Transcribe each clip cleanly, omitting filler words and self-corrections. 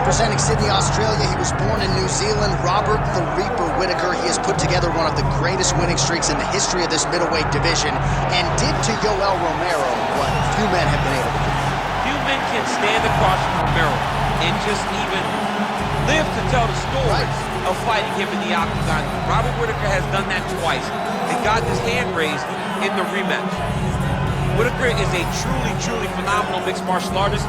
Representing Sydney, Australia, he was born in New Zealand. Robert the Reaper Whittaker. He has put together one of the greatest winning streaks in the history of this middleweight division and did to Yoel Romero what few men have been able to do. Few men can stand across from Romero and just even live to tell the story of fighting him in the octagon. Robert Whittaker has done that twice and got his hand raised in the rematch. Whittaker is a truly phenomenal mixed martial artist,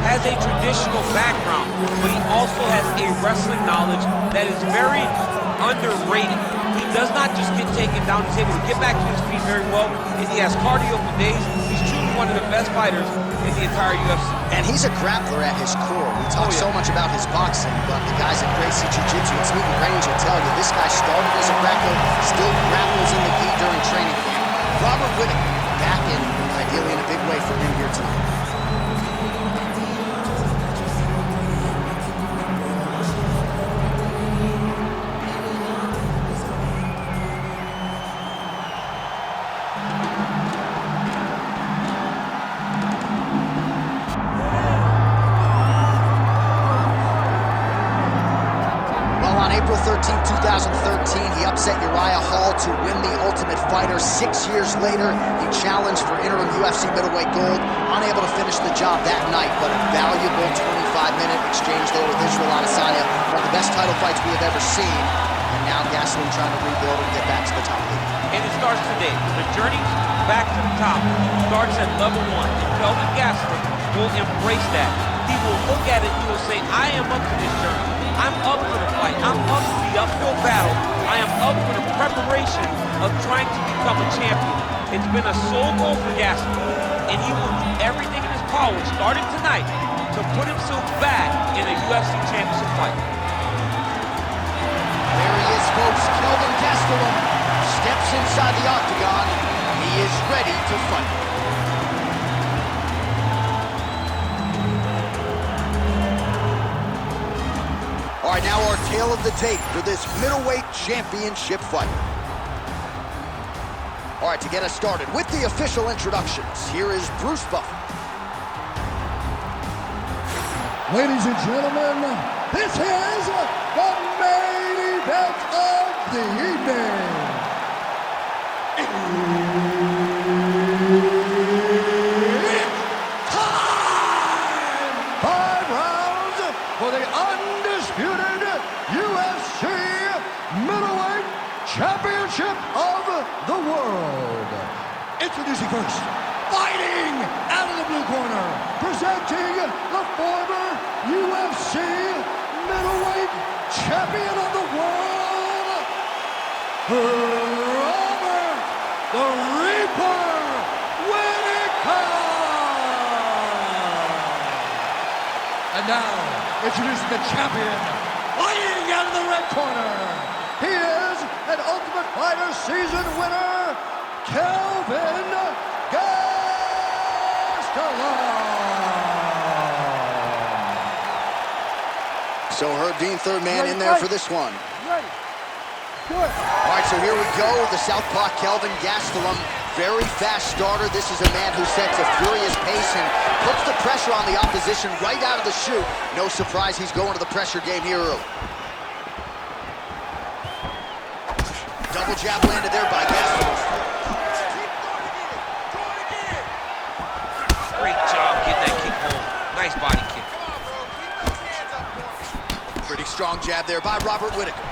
has a traditional background, but he also has a wrestling knowledge that is very underrated. He does not just get taken down, he's able to get back to his feet very well, and he has cardio for days. He's truly one of the best fighters in the entire UFC. And he's a grappler at his core. We talk so much about his boxing, but the guys at Gracie Jiu-Jitsu and Smeaton Grange will tell you this guy started as a grappler, still grapples in the gi during training camp. Robert Whittaker back in, ideally in a big way for him here tonight. April 13, 2013, he upset Uriah Hall to win the Ultimate Fighter. 6 years later, he challenged for interim UFC middleweight gold. Unable to finish the job that night, but a valuable 25-minute exchange there with Israel Adesanya. One of the best title fights we have ever seen. And now Gastelum trying to rebuild and get back to the top league. And it starts today. The journey back to the top starts at level 1. And Kelvin Gastelum will embrace that. He will look at it and he will say, I am up to this journey. I'm up for the fight. I'm up for the uphill battle. I am up for the preparation of trying to become a champion. It's been a sole goal for Gastelum, and he will do everything in his power, starting tonight, to put himself back in a UFC championship fight. There he is, folks. Kelvin Gastelum steps inside the octagon. He is ready to fight. All right, now our tale of the tape for this middleweight championship fight. All right, to get us started with the official introductions, here is Bruce Buffer. Ladies and gentlemen, this is the main event of the evening. It's time! 5 rounds for the undisputed UFC middleweight championship of the world. Introducing first, fighting out of the blue corner, presenting the former UFC middleweight champion of the world, Robert the Reaper Whittaker. And now, introducing the champion, fighting out of the red corner. He is an Ultimate Fighter season winner, Kelvin Gastelum. So Herb Dean, third man in there for this one. Ready. Good. All right, so here we go. The southpaw Kelvin Gastelum, very fast starter. This is a man who sets a furious pace and puts the pressure on the opposition right out of the chute. No surprise, he's going to the pressure game here early. Double jab landed there by Gastelum. Great job getting that kick home. Nice body kick. Pretty strong jab there by Robert Whittaker.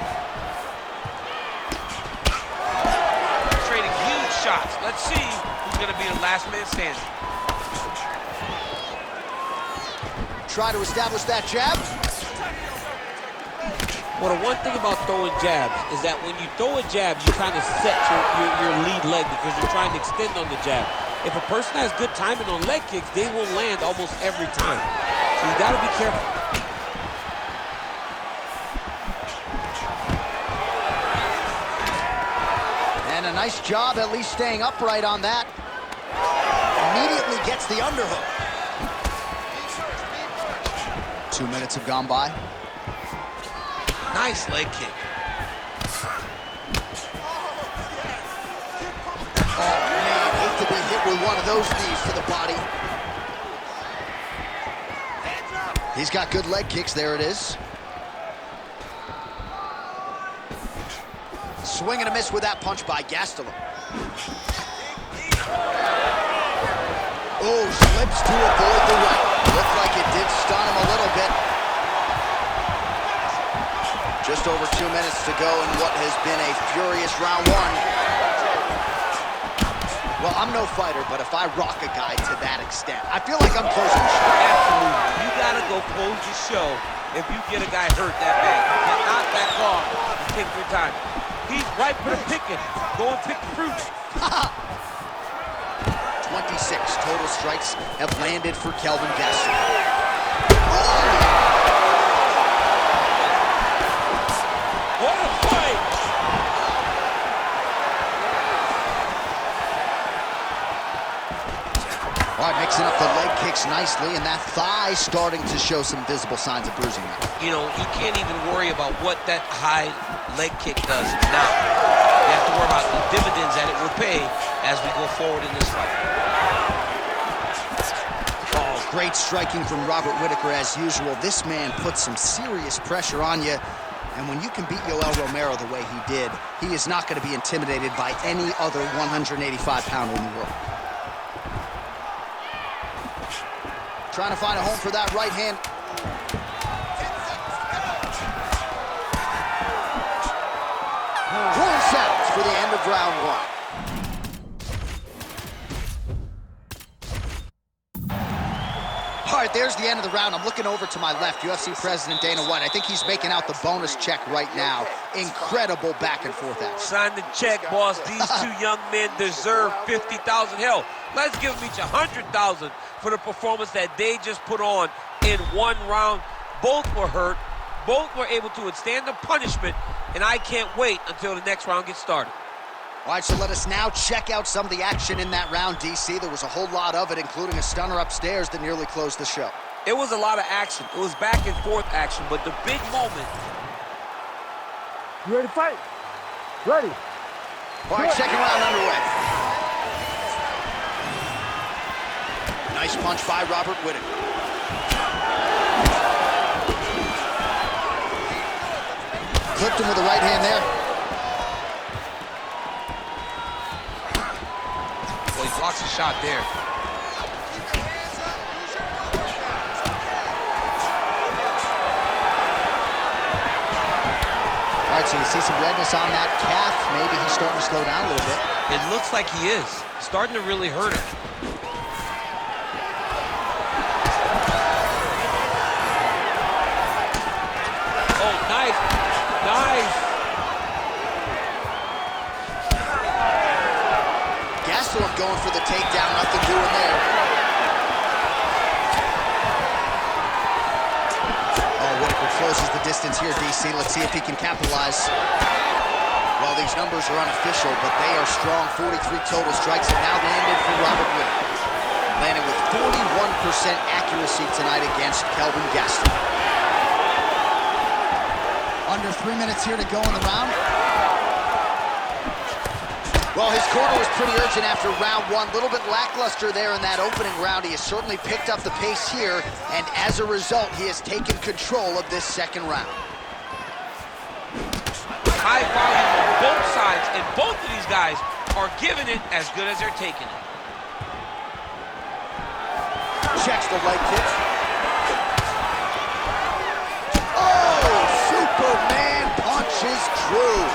Trading huge shots. Let's see who's going to be the last man standing. Try to establish that jab. Well, the one thing about throwing jabs is that when you throw a jab, you kind of set your lead leg because you're trying to extend on the jab. If a person has good timing on leg kicks, they will land almost every time. So you got to be careful. And a nice job at least staying upright on that. Immediately gets the underhook. 2 minutes have gone by. Nice leg kick. Oh, man, hate to be hit with one of those knees to the body. He's got good leg kicks. There it is. Swing and a miss with that punch by Gastelum. Oh, slips to avoid the right. Looked like it did stun him a little bit. Just over 2 minutes to go in what has been a furious round one. Well, I'm no fighter, but if I rock a guy to that extent, I feel like I'm closing the show. Absolutely. You gotta go close the show if you get a guy hurt that bad. You cannot back off and take your time. He's ripe for the picking. Go and pick the fruit. 26 total strikes have landed for Kelvin Gastelum. What a fight! All right, mixing up the leg kicks nicely, and that thigh starting to show some visible signs of bruising now. You know, you can't even worry about what that high leg kick does now. You have to worry about the dividends that it will pay as we go forward in this fight. Oh, great striking from Robert Whitaker as usual. This man puts some serious pressure on you, and when you can beat Yoel Romero the way he did, he is not going to be intimidated by any other 185-pounder in the world. Trying to find a home for that right hand. 4 seconds for the end of round one. All right, there's the end of the round. I'm looking over to my left, UFC President Dana White. I think he's making out the bonus check right now. Incredible back and forth action. Sign the check, boss. These two young men deserve $50,000. Hell, let's give them each $100,000 for the performance that they just put on in one round. Both were hurt. Both were able to withstand the punishment, and I can't wait until the next round gets started. All right, so let us now check out some of the action in that round, DC. There was a whole lot of it, including a stunner upstairs that nearly closed the show. It was a lot of action. It was back and forth action, but the big moment. You ready to fight? Ready. All right, second round underway. Nice punch by Robert Whitaker. Clipped him with the right hand there. Well, he blocks a shot there. All right, so you see some redness on that calf. Maybe he's starting to slow down a little bit. It looks like he is. Starting to really hurt him. Oh, nice. Nice. Gastelum going for the takedown. Nothing doing there. Whitaker closes the distance here, DC. Let's see if he can capitalize. Well, these numbers are unofficial, but they are strong. 43 total strikes have now landed for Robert Whitaker. Landing with 41% accuracy tonight against Kelvin Gastelum. Under 3 minutes here to go in the round. Well, his corner was pretty urgent after round one. A little bit lackluster there in that opening round. He has certainly picked up the pace here, and as a result, he has taken control of this second round. High volume on both sides, and both of these guys are giving it as good as they're taking it. Checks the leg kick. Oh, Superman punches true.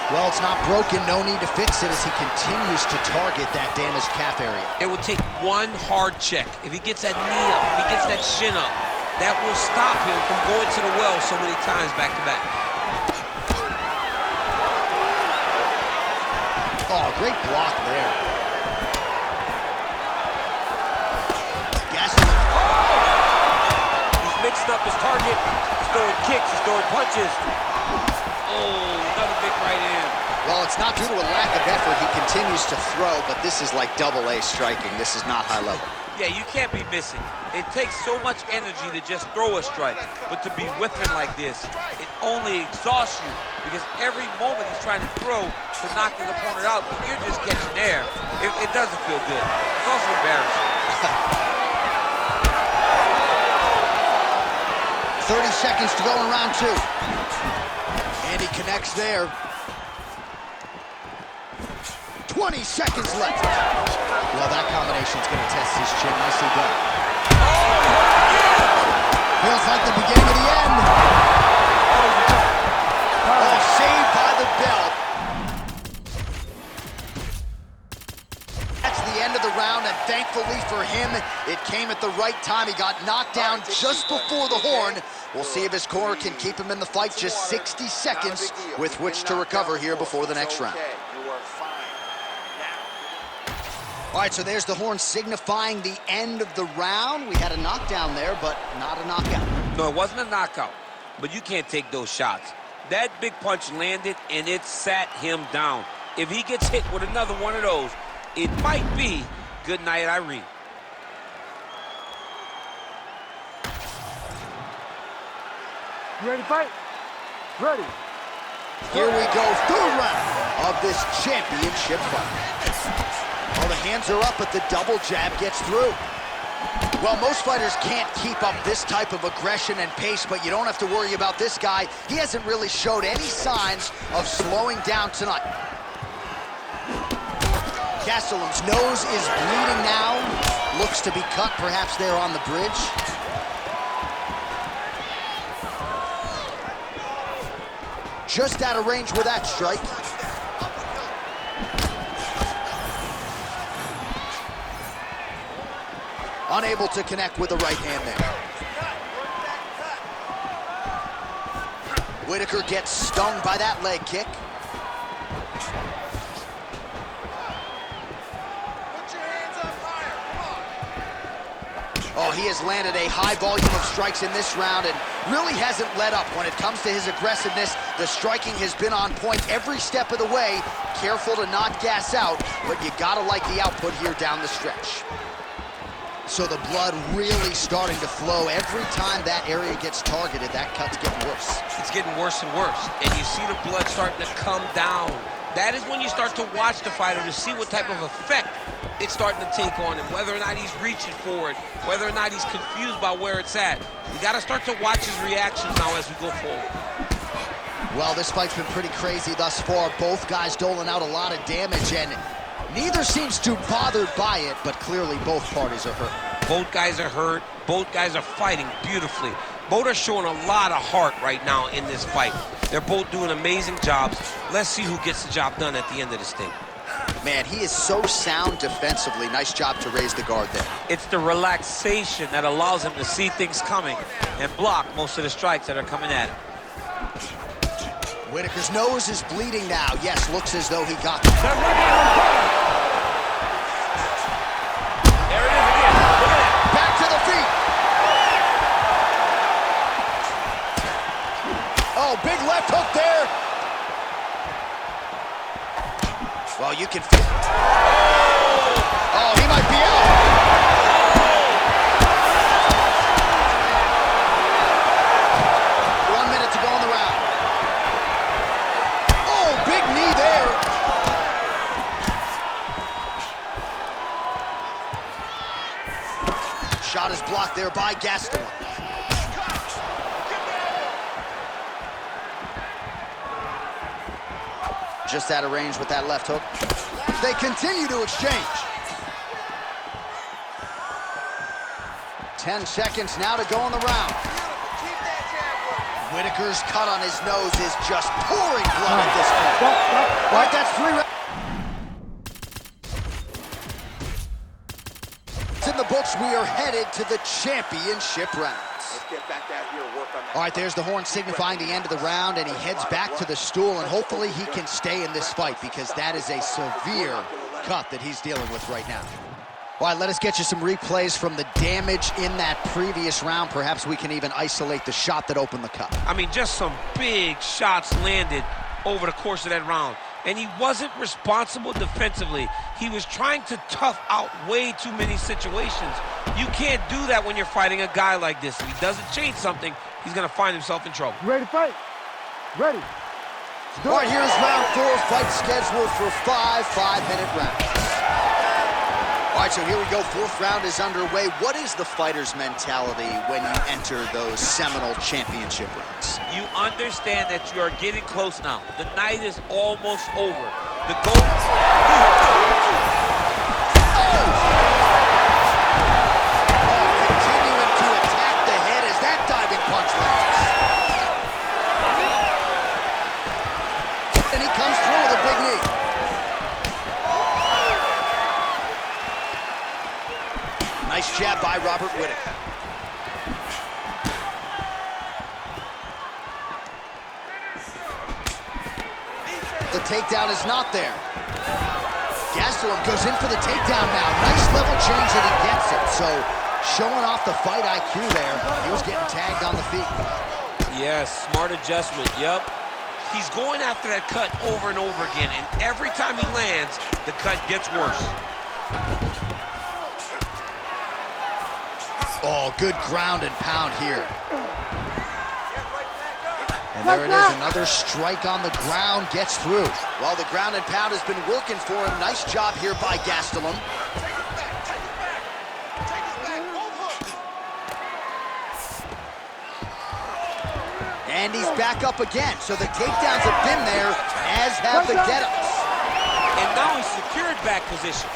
Well, it's not broken, no need to fix it as he continues to target that damaged calf area. It would take one hard check. If he gets that knee up, if he gets that shin up, that will stop him from going to the well so many times back to back. Oh, great block there. Gastelum. He's mixing up his target. He's throwing kicks, he's throwing punches. Oh, another big right hand. Well, it's not due to a lack of effort. He continues to throw, but this is like double-A striking. This is not high level. Yeah, you can't be missing. It takes so much energy to just throw a strike, but to be whipping like this, it only exhausts you because every moment he's trying to throw to knock his opponent out, but you're just catching air. It doesn't feel good. It's also embarrassing. 30 seconds to go in round 2. And he connects there. 20 seconds left. Well, that combination's going to test his chin. Nicely done. Feels like the beginning of the end. Oh, saved by the bell. That's the end of the round, and thankfully for him, it came at the right time. He got knocked down just before the horn. We'll see if his corner can keep him in the fight. Just 60 seconds with which to recover here before the next round. All right, so there's the horn signifying the end of the round. We had a knockdown there, but not a knockout. No, it wasn't a knockout, but you can't take those shots. That big punch landed, and it sat him down. If he gets hit with another one of those, it might be good night, Irene. You ready to fight? Ready. Here we go, third round of this championship fight. Well, the hands are up, but the double jab gets through. Well, most fighters can't keep up this type of aggression and pace, but you don't have to worry about this guy. He hasn't really showed any signs of slowing down tonight. Gastelum's nose is bleeding now. Looks to be cut, perhaps there on the bridge. Just out of range with that strike. Unable to connect with the right hand there. Whitaker gets stung by that leg kick. Oh, he has landed a high volume of strikes in this round and really hasn't let up when it comes to his aggressiveness. The striking has been on point every step of the way. Careful to not gas out, but you gotta like the output here down the stretch. So the blood really starting to flow. Every time that area gets targeted, that cut's getting worse. It's getting worse and worse, and you see the blood starting to come down. That is when you start to watch the fighter to see what type of effect it's starting to take on him, whether or not he's reaching for it, whether or not he's confused by where it's at. You got to start to watch his reactions now as we go forward. Well, this fight's been pretty crazy thus far. Both guys doling out a lot of damage, and neither seems too bothered by it, but clearly both parties are hurt. Both guys are hurt. Both guys are fighting beautifully. Both are showing a lot of heart right now in this fight. They're both doing amazing jobs. Let's see who gets the job done at the end of this thing. Man, he is so sound defensively. Nice job to raise the guard there. It's the relaxation that allows him to see things coming and block most of the strikes that are coming at him. Whitaker's nose is bleeding now. Yes, looks as though he got the... There it is again. Look at that. Back to the feet. Oh, big left hook there. Well, you can feel... Oh, he might be out. 1 minute to go in the round. Oh, big knee there. Shot is blocked there by Gastelum. Just out of range with that left hook. They continue to exchange. 10 seconds now to go in the round. Whitaker's cut on his nose is just pouring blood at this point. All right, that's 3 rounds. In the books, we are headed to the championship rounds. Get back out here and work on that. All right, there's the horn signifying the end of the round, and he heads back to the stool, and hopefully he can stay in this fight because that is a severe cut that he's dealing with right now. All right, let us get you some replays from the damage in that previous round. Perhaps we can even isolate the shot that opened the cut. I mean, just some big shots landed over the course of that round. And he wasn't responsible defensively. He was trying to tough out way too many situations. You can't do that when you're fighting a guy like this. If he doesn't change something, he's going to find himself in trouble. You ready to fight? Ready. All right, here's round 4. Fight scheduled for 5 5-minute rounds. All right, so here we go. Fourth round is underway. What is the fighter's mentality when you enter those seminal championship rounds? You understand that you are getting close now. The night is almost over. The goal... Continuing to attack the head as that diving punch lands. And he comes through with a big knee. Nice jab by Robert Whittaker. The takedown is not there. Gastelum goes in for the takedown now. Nice level change and he gets it. So showing off the fight IQ there. He was getting tagged on the feet. Yes, smart adjustment, yep. He's going after that cut over and over again, and every time he lands, the cut gets worse. Oh, good ground and pound here. And there it is, another strike on the ground, gets through. Well, the ground and pound has been working for him. Nice job here by Gastelum. And he's back up again. So the takedowns have been there, as have the get-ups. And now he's secured back position.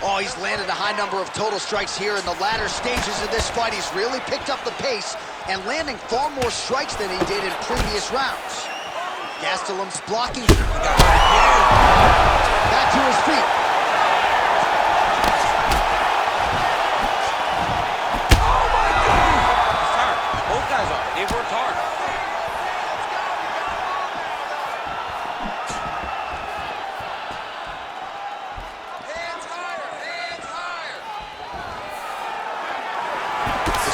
Oh, he's landed a high number of total strikes here in the latter stages of this fight. He's really picked up the pace and landing far more strikes than he did in previous rounds. Gastelum's blocking. Back to his feet. Oh my God! He's tired. Both guys are. They worked hard.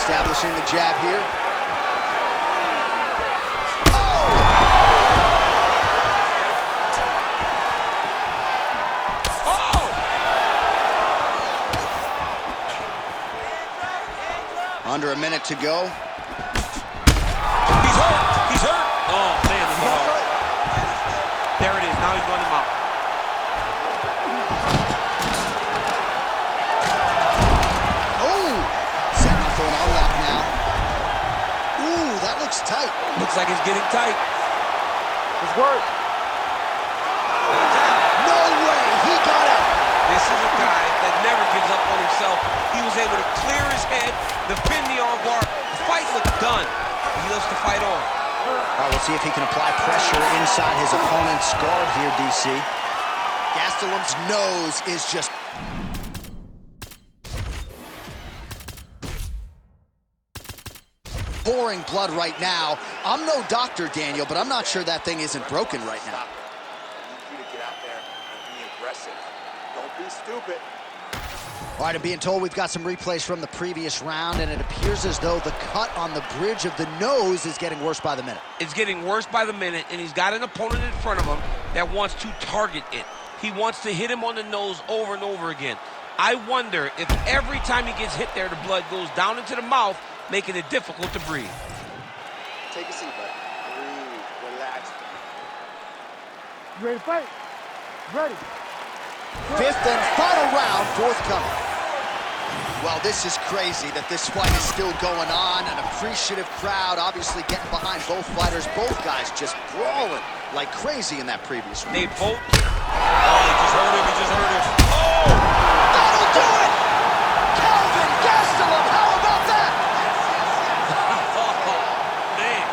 Establishing the jab here. Oh! Under a minute to go. He's hurt! He's hurt! Oh, man, the ball. There it is. Now he's running him out. Tight. Looks like it's getting tight. It's work. No way, he got it. This is a guy that never gives up on himself. He was able to clear his head, defend the armbar. The fight looked done. He loves to fight on. All right, we'll see if he can apply pressure inside his opponent's guard here, DC. Gastelum's nose is just... pouring blood right now. I'm no doctor, Daniel, but I'm not sure that thing isn't broken right now. I need you to get out there and be aggressive. Don't be stupid. All right, I'm being told we've got some replays from the previous round, and it appears as though the cut on the bridge of the nose is getting worse by the minute. It's getting worse by the minute, and he's got an opponent in front of him that wants to target it. He wants to hit him on the nose over and over again. I wonder if every time he gets hit there, the blood goes down into the mouth, making it difficult to breathe. Take a seat, bud. Breathe. Relax. You ready to fight? Ready. Fifth and final round forthcoming. Well, this is crazy that this fight is still going on. An appreciative crowd obviously getting behind both fighters. Both guys just brawling like crazy in that previous round. They both... Oh, he just hurt him. He just hurt him. Oh! That'll do it! Kelvin Gastelum, how about that? Oh, man.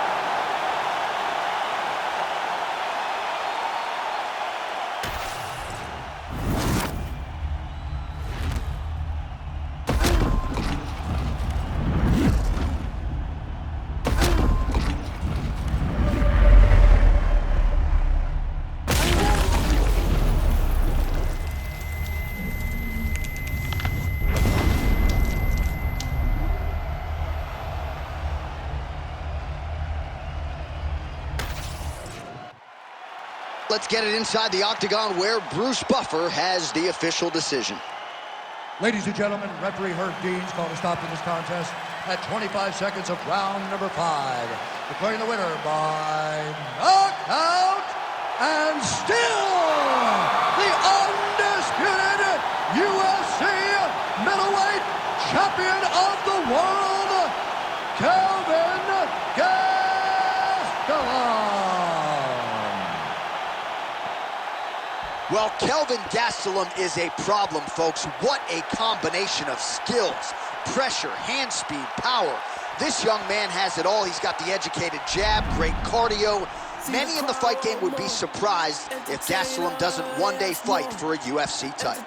Let's get it inside the octagon where Bruce Buffer has the official decision. Ladies and gentlemen, referee Herb Dean's called a stop to this contest at 25 seconds of round number 5. Declaring the winner by knockout and still the undisputed Well, Kelvin Gastelum is a problem, folks. What a combination of skills, pressure, hand speed, power. This young man has it all. He's got the educated jab, great cardio. Many in the fight game would be surprised if Gastelum doesn't one day fight for a UFC title.